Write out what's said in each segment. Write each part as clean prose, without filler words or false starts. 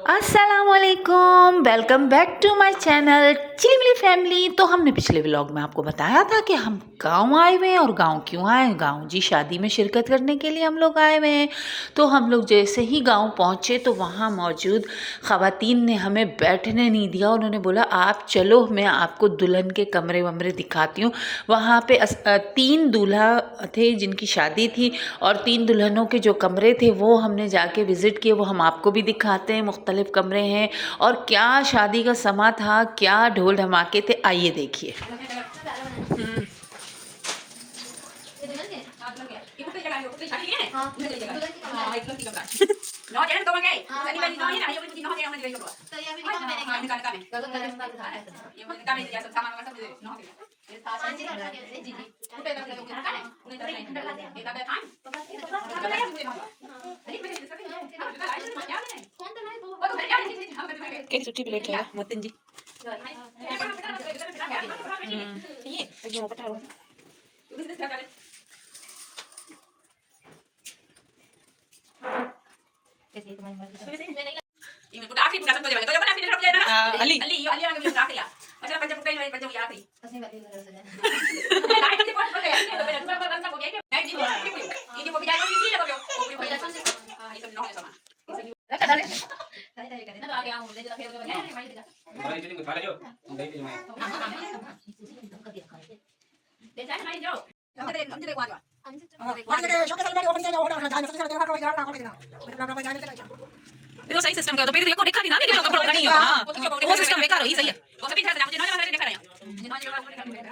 अस्सलामुअलैकुम, welcome back to my channel chilli family. तो हमने पिछले व्लॉग में आपको बताया था कि हम गांव आए हुए हैं। और गांव क्यों आए हैं? गांव जी शादी में शिरकत करने के लिए हम लोग आए हुए हैं। तो हम लोग जैसे ही गांव पहुंचे तो वहां मौजूद ख़वातीन ने हमें बैठने नहीं दिया। उन्होंने बोला आप चलो, मैं आपको दुल्हन के कमरे वमरे दिखाती हूँ। वहाँ पे 3 दूल्हा थे जिनकी शादी थी, और 3 दुल्हनों के जो कमरे थे वो हमने जाके विज़िट किए। वो हम आपको भी दिखाते हैं। मुख्तलिफ़ कमरे हैं और क्या शादी का समा था, क्या ढोल धमाके थे, आइए देखिए। एक छुट्टी प्लेट है मतन जी। ये जो पटारो Ali Ali Ali orang bilang terakhir ya. Macam panjang bukan yang panjang ya akhir. Pasti enggak bilang saja. Lain kan dia boleh ya. Ini mau bicara di sini apa kau? Mau bicara di sini. Ah, itu noh sama. Dale. Dale, dale. No, agak mau dia tak kira dia. Mari jadi ke pala jo. Dai ke mai. Dia jangan main jo. Kamu tidak kuat. ये तो सही system का। तो फिर देखो दिखा दी ना कि लोग कपड़ों का नहीं है। हां वो सिस्टम बेकार हो, ये सही है। वो सब ठीक है। मुझे नॉर्मल देखा रहे हैं।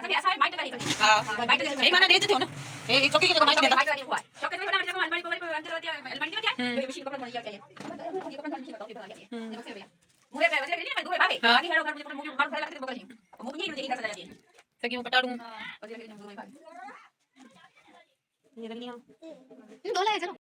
अभी ऐसा है माइक लगा ही। हां माइक लगा एक माना दे देते हो ना। एक चौकी के माइक देता। माइक लगा हुआ है। चौकी में बना जब अलमारी को अंदर दिया अलमारी में क्या है मशीन कपड़ा बना दिया चाहिए। ये कपड़ा मशीन बताओ कितना लगा है। देखो भैया मुझे वैसे नहीं मैं दूर भागे आगे खड़ा होकर मुझे मुंह मार लगते बगल ही मुंह नहीं मुझे इधर से जाती है ताकि मैं पटा दूं और ये दूर भागे ये रख लिया दो लाए चलो।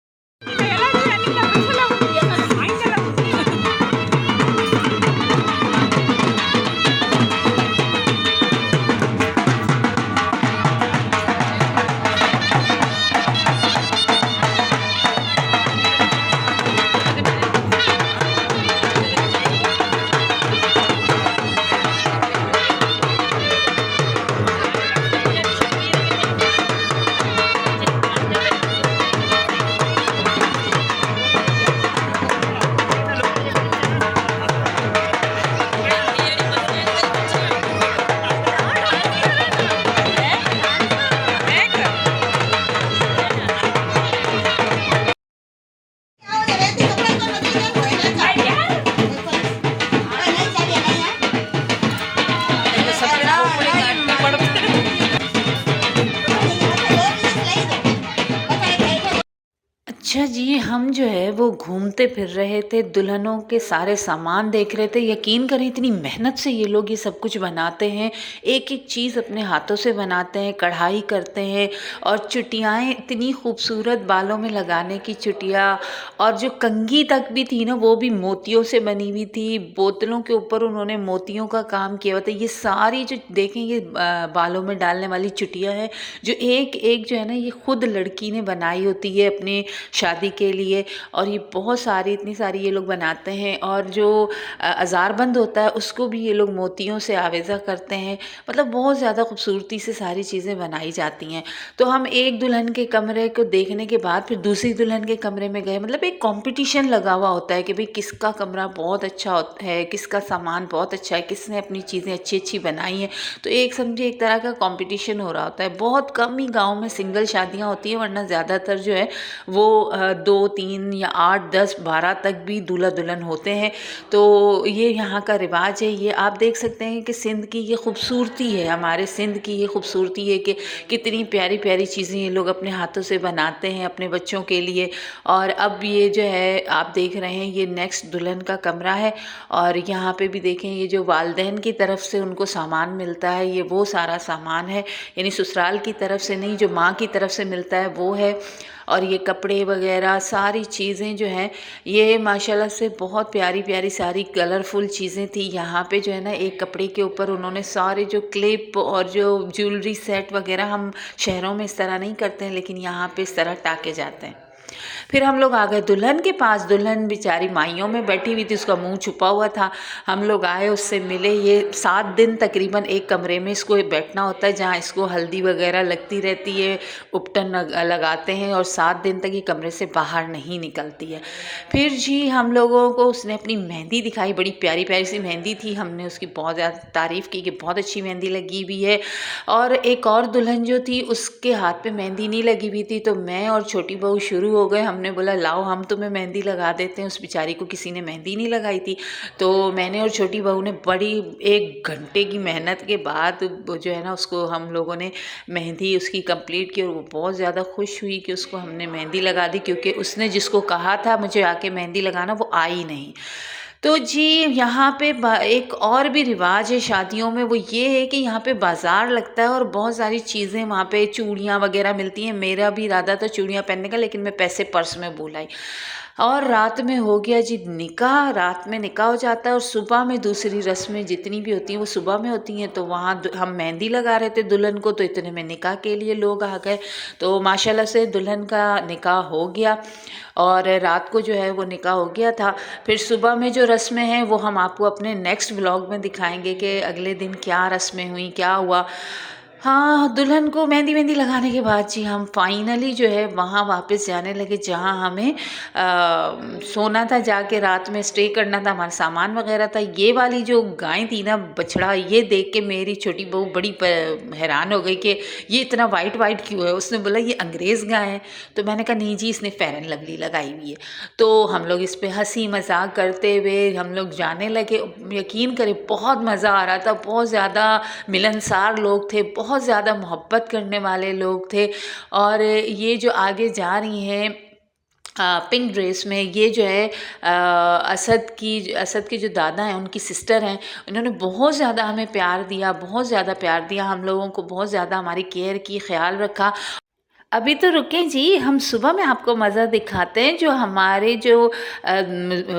अच्छा जी, हम जो है वो घूमते फिर रहे थे, दुल्हनों के सारे सामान देख रहे थे। यकीन करें इतनी मेहनत से ये लोग ये सब कुछ बनाते हैं, एक एक चीज़ अपने हाथों से बनाते हैं, कढ़ाई करते हैं। और चुटियाएँ इतनी खूबसूरत, बालों में लगाने की चुटिया, और जो कंघी तक भी थी ना वो भी मोतियों से बनी हुई थी। बोतलों के ऊपर उन्होंने मोतियों का काम किया हुआ था। ये सारी जो देखें ये बालों में डालने वाली चुटिया है, जो एक एक जो है ना ये खुद लड़की ने बनाई होती है अपने शादी के लिए। और ये बहुत सारी इतनी सारी ये लोग बनाते हैं। और जो अज़ारबंद होता है उसको भी ये लोग मोतियों से आवेज़ा करते हैं। मतलब बहुत ज़्यादा खूबसूरती से सारी चीज़ें बनाई जाती हैं। तो हम एक दुल्हन के कमरे को देखने के बाद फिर दूसरी दुल्हन के कमरे में गए। मतलब एक कंपटीशन लगा हुआ होता है कि भाई किसका कमरा बहुत अच्छा है, किसका सामान बहुत अच्छा है, किसने अपनी चीज़ें अच्छी अच्छी बनाई हैं। तो एक समझे एक तरह का कंपटीशन हो रहा होता है। बहुत कम ही गाँव में सिंगल शादियाँ होती हैं, वरना ज़्यादातर जो है वो 2 3 या 8 10 12 तक भी दूल्हा दुल्हन होते हैं। तो ये यहाँ का रिवाज है। ये आप देख सकते हैं कि सिंध की ये खूबसूरती है, हमारे सिंध की ये खूबसूरती है कि कितनी प्यारी प्यारी चीज़ें ये लोग अपने हाथों से बनाते हैं अपने बच्चों के लिए। और अब ये जो है आप देख रहे हैं ये नेक्स्ट दुल्हन का कमरा है। और यहाँ पे भी देखें ये जो वालदैन की तरफ से उनको सामान मिलता है, ये वो सारा सामान है। यानी ससुराल की तरफ से नहीं, जो माँ की तरफ से मिलता है वो है। और ये कपड़े वगैरह सारी चीज़ें जो हैं ये माशाल्लाह से बहुत प्यारी प्यारी सारी कलरफुल चीज़ें थी। यहाँ पे जो है ना एक कपड़े के ऊपर उन्होंने सारे जो क्लिप और जो ज्वेलरी सेट वगैरह हम शहरों में इस तरह नहीं करते हैं, लेकिन यहाँ पे इस तरह टाके जाते हैं। फिर हम लोग आ गए दुल्हन के पास। दुल्हन बेचारी माइयों में बैठी हुई थी, उसका मुंह छुपा हुआ था। हम लोग आए, उससे मिले। ये 7 दिन तकरीबन एक कमरे में इसको बैठना होता है, जहाँ इसको हल्दी वगैरह लगती रहती है, उपटन लगाते हैं, और 7 दिन तक ये कमरे से बाहर नहीं निकलती है। फिर जी हम लोगों को उसने अपनी मेहंदी दिखाई, बड़ी प्यारी प्यारी सी मेहंदी थी। हमने उसकी बहुत ज़्यादा तारीफ़ की कि बहुत अच्छी मेहंदी लगी हुई है। और एक और दुल्हन जो थी उसके हाथ पे मेहंदी नहीं लगी हुई थी, तो मैं और छोटी बहू शुरू हो गए। हमने बोला लाओ हम तुम्हें मेहंदी लगा देते हैं। उस बेचारी को किसी ने मेहंदी नहीं लगाई थी, तो मैंने और छोटी बहू ने बड़ी 1 घंटे की मेहनत के बाद वो जो है ना, उसको हम लोगों ने मेहंदी उसकी कंप्लीट की। और वो बहुत ज़्यादा खुश हुई कि उसको हमने मेहंदी लगा दी, क्योंकि उसने जिसको कहा था मुझे आके मेहंदी लगाना, वो आई नहीं। तो जी यहाँ पे एक और भी रिवाज है शादियों में, वो ये है कि यहाँ पे बाज़ार लगता है और बहुत सारी चीज़ें वहाँ पे, चूड़ियाँ वगैरह मिलती हैं। मेरा भी इरादा था चूड़ियाँ पहनने का, लेकिन मैं पैसे पर्स में भूल आई। और रात में हो गया जी निकाह। रात में निकाह हो जाता है और सुबह में दूसरी रस्में जितनी भी होती हैं वो सुबह में होती हैं। तो वहाँ हम मेहंदी लगा रहे थे दुल्हन को, तो इतने में निकाह के लिए लोग आ गए। तो माशाल्लाह से दुल्हन का निकाह हो गया और रात को जो है वो निकाह हो गया था। फिर सुबह में जो रस्में हैं वो हम आपको अपने नेक्स्ट व्लॉग में दिखाएंगे कि अगले दिन क्या रस्में हुई, क्या हुआ। हाँ, दुल्हन को मेहंदी वेंदी लगाने के बाद जी हम फाइनली जो है वहाँ वापस जाने लगे, जहाँ हमें सोना था, जाके रात में स्टे करना था, हमारा सामान वगैरह था। ये वाली जो गाय थी ना, बछड़ा, ये देख के मेरी छोटी बहू बड़ी हैरान हो गई कि ये इतना वाइट वाइट क्यों है। उसने बोला ये अंग्रेज़ गाय है। तो मैंने कहा नहीं जी, इसने फेयर एंड लवली लगाई हुई है। तो हम लोग इस पर हंसी मजाक करते हुए हम लोग जाने लगे। यकीन करें बहुत मज़ा आ रहा था, बहुत ज़्यादा मिलनसार लोग थे, बहुत ज़्यादा मोहब्बत करने वाले लोग थे। और ये जो आगे जा रही हैं पिंक ड्रेस में, ये जो है असद के जो दादा हैं, उनकी सिस्टर हैं, उन्होंने बहुत ज़्यादा हमें प्यार दिया, बहुत ज़्यादा प्यार दिया हम लोगों को, बहुत ज़्यादा हमारी केयर की, ख्याल रखा। अभी तो रुकें जी, हम सुबह में आपको मज़ा दिखाते हैं। जो हमारे जो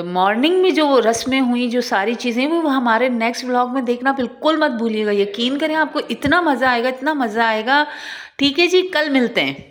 मॉर्निंग में जो रस्में हुई, जो सारी चीज़ें, वो हमारे नेक्स्ट व्लॉग में देखना बिल्कुल मत भूलिएगा। यकीन करें आपको इतना मज़ा आएगा, इतना मज़ा आएगा। ठीक है जी, कल मिलते हैं।